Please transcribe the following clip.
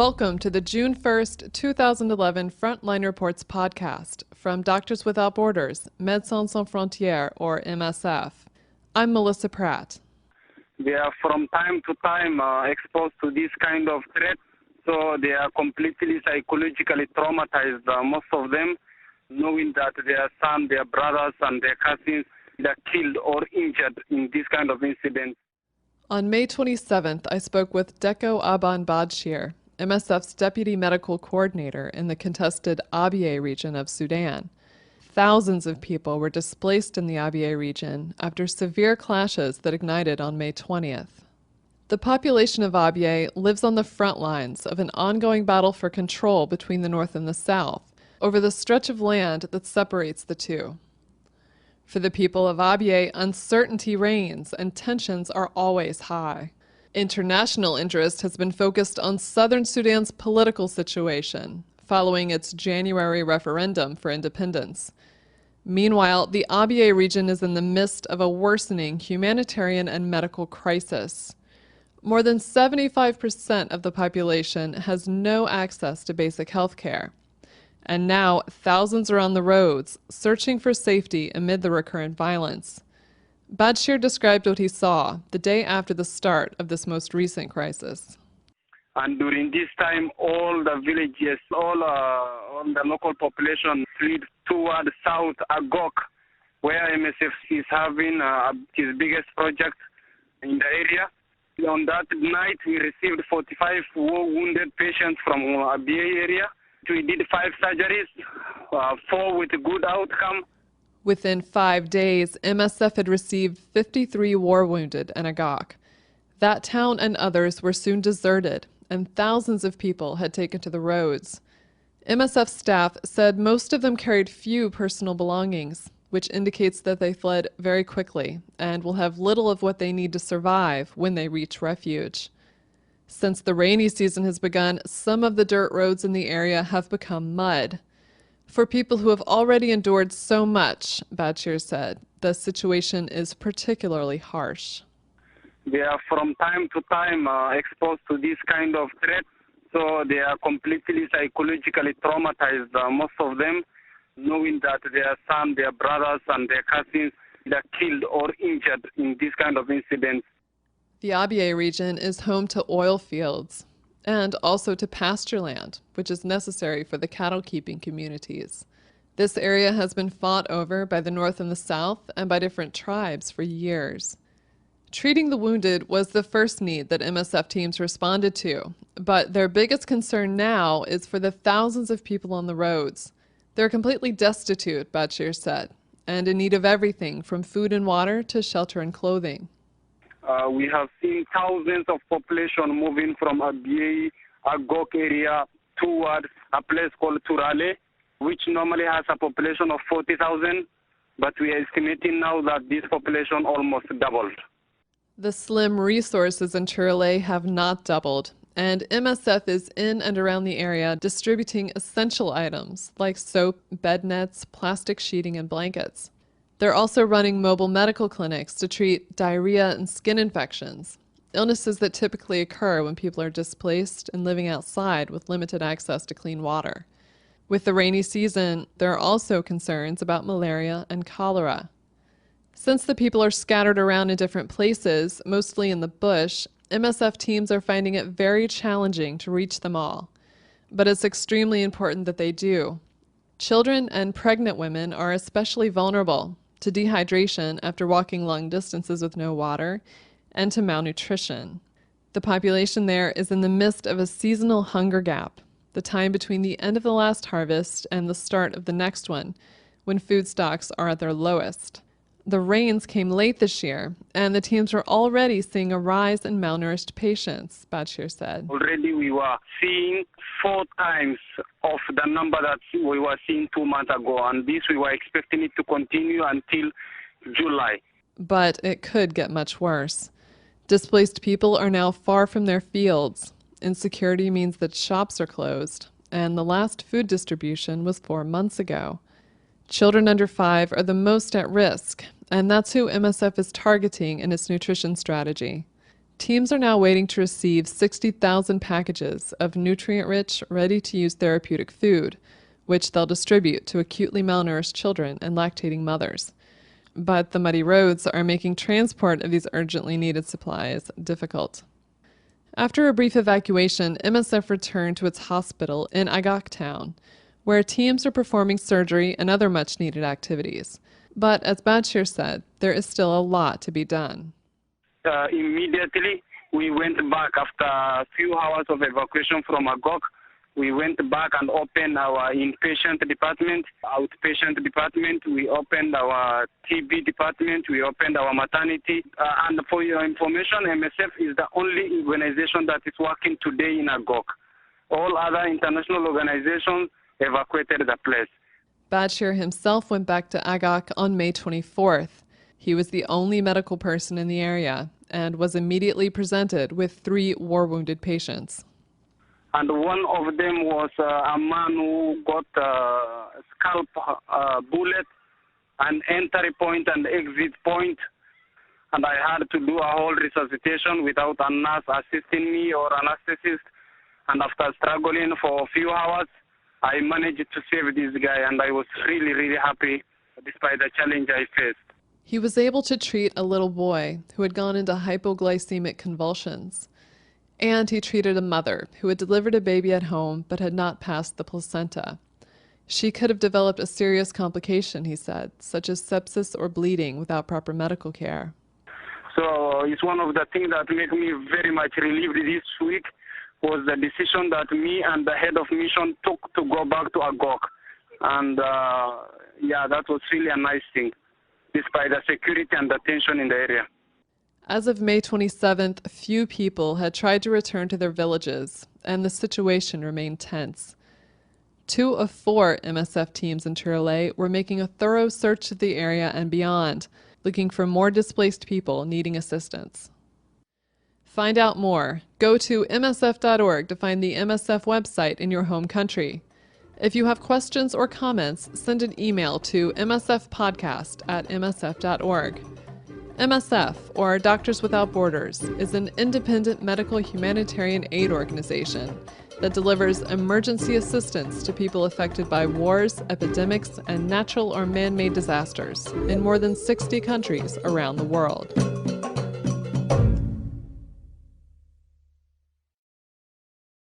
Welcome to the June 1st, 2011 Frontline Reports podcast from Doctors Without Borders, Médecins Sans Frontières, or MSF. I'm Melissa Pratt. They are from time to time exposed to this kind of threat, so they are completely psychologically traumatized, most of them, knowing that their son, their brothers, and their cousins are killed or injured in this kind of incident. On May 27th, I spoke with Deko Aban-Badshir, MSF's Deputy Medical Coordinator in the contested Abyei region of Sudan. Thousands of people were displaced in the Abyei region after severe clashes that ignited on May 20th. The population of Abyei lives on the front lines of an ongoing battle for control between the north and the south over the stretch of land that separates the two. For the people of Abyei, uncertainty reigns and tensions are always high. International interest has been focused on southern Sudan's political situation following its January referendum for independence. Meanwhile, the Abyei region is in the midst of a worsening humanitarian and medical crisis. More than 75% of the population has no access to basic health care. And now, thousands are on the roads, searching for safety amid the recurrent violence. Badshir described what he saw the day after the start of this most recent crisis. And during this time, all the villages, all the local population fled toward South Agok, where MSF is having his biggest project in the area. On that night, we received 45 wounded patients from Abyei area. We did 5 surgeries, 4 with a good outcome. Within 5 days, MSF had received 53 war wounded in Agok. That town and others were soon deserted, and thousands of people had taken to the roads. MSF staff said most of them carried few personal belongings, which indicates that they fled very quickly and will have little of what they need to survive when they reach refuge. Since the rainy season has begun, some of the dirt roads in the area have become mud. For people who have already endured so much, Badshir said, the situation is particularly harsh. They are from time to time exposed to this kind of threat, so they are completely psychologically traumatized, most of them, knowing that their son, their brothers, and their cousins are killed or injured in this kind of incidents. The Abyei region is home to oil fields and also to pasture land, which is necessary for the cattle-keeping communities. This area has been fought over by the North and the South and by different tribes for years. Treating the wounded was the first need that MSF teams responded to, but their biggest concern now is for the thousands of people on the roads. They're completely destitute, Badshir said, and in need of everything from food and water to shelter and clothing. We have seen thousands of population moving from Abyei, Agok area towards a place called Turale, which normally has a population of 40,000, but we are estimating now that this population almost doubled. The slim resources in Turale have not doubled, and MSF is in and around the area distributing essential items like soap, bed nets, plastic sheeting, and blankets. They're also running mobile medical clinics to treat diarrhea and skin infections, illnesses that typically occur when people are displaced and living outside with limited access to clean water. With the rainy season, there are also concerns about malaria and cholera. Since the people are scattered around in different places, mostly in the bush, MSF teams are finding it very challenging to reach them all. But it's extremely important that they do. Children and pregnant women are especially vulnerable to dehydration after walking long distances with no water, and to malnutrition. The population there is in the midst of a seasonal hunger gap, the time between the end of the last harvest and the start of the next one, when food stocks are at their lowest. The rains came late this year, and the teams were already seeing a rise in malnourished patients, Badshir said. Already we were seeing 4 times of the number that we were seeing 2 months ago, and this we were expecting it to continue until July. But it could get much worse. Displaced people are now far from their fields. Insecurity means that shops are closed, and the last food distribution was 4 months ago. Children under 5 are the most at risk, and that's who MSF is targeting in its nutrition strategy. Teams are now waiting to receive 60,000 packages of nutrient-rich, ready-to-use therapeutic food, which they'll distribute to acutely malnourished children and lactating mothers. But the muddy roads are making transport of these urgently needed supplies difficult. After a brief evacuation, MSF returned to its hospital in Abyei town, where teams are performing surgery and other much-needed activities. But as Bashir said, there is still a lot to be done. Immediately, we went back after a few hours of evacuation from Abyei. We went back and opened our inpatient department, outpatient department. We opened our TB department. We opened our maternity. And for your information, MSF is the only organization that is working today in Abyei. All other international organizations evacuated the place. Bashir himself went back to Abyei on May 24th. He was the only medical person in the area and was immediately presented with 3 war-wounded patients. And one of them was a man who got a scalp bullet, an entry point and exit point. And I had to do a whole resuscitation without a nurse assisting me or anesthetist. And after struggling for a few hours, I managed to save this guy, and I was really, really happy despite the challenge I faced. He was able to treat a little boy who had gone into hypoglycemic convulsions. And he treated a mother who had delivered a baby at home but had not passed the placenta. She could have developed a serious complication, he said, such as sepsis or bleeding without proper medical care. So it's one of the things that make me very much relieved this week was the decision that me and the head of mission took to go back to Abyei. And that was really a nice thing, despite the security and the tension in the area. As of May 27th, few people had tried to return to their villages, and the situation remained tense. 2 of 4 MSF teams in Tirole were making a thorough search of the area and beyond, looking for more displaced people needing assistance. Find out more. Go to msf.org to find the MSF website in your home country. If you have questions or comments, send an email to msfpodcast@msf.org. MSF, or Doctors Without Borders, is an independent medical humanitarian aid organization that delivers emergency assistance to people affected by wars, epidemics, and natural or man-made disasters in more than 60 countries around the world.